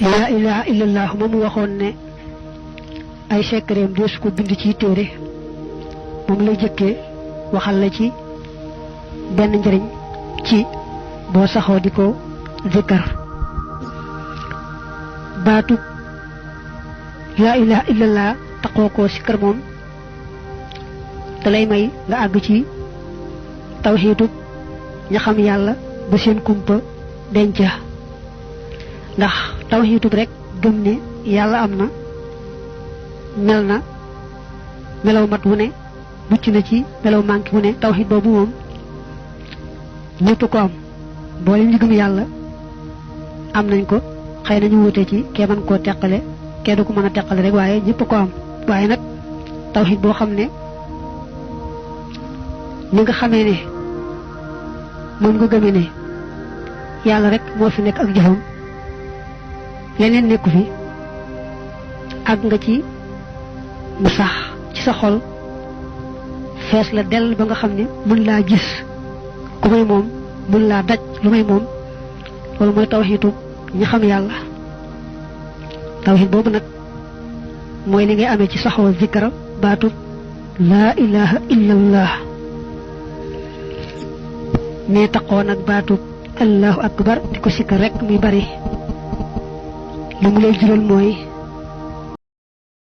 la ilaha illallah moom waxoon ne ay secret des ko bind ci téere moom lay jëkkee waxal la ci benn njëriñ ci boo saxoo di ko zikkar baatu la ilaha illallah taxoo ko sikkar moom da lay may nga àgg ci tawxiidu ña xam yàlla ba seen kumpa denca ndax tawxiidu rek gëm ne yàlla am na mel na melaw mat wu ne mucc na ci melaw manki wu ne tawxiid boobu moom ñëpp ko am boole ñu gëm yàlla am nañ ko xëy nañu wute ci kee mën koo teqale kee du ko mën a teqale rek waaye ñëpp ko am waaye nag tawxiid boo xam ne ni nga xamee ne moom nga gëmee ne yàlla rek moo fi nekk ak jëfam leneen nekku fi àgg nga ci mu sax ci sa xol fees la dell ba nga xam ne mën laa gis ku may moom mën laa daj lu may moom loolu mooy tawxiidu ñi xam yàlla tawxiid boobu nag mooy li ngay amee ci saxoo zikra baatu laa ilaha illallah ne taqoo nag baatu allahu akbar di ko sikkar rek muy bari li mu lay jural mooy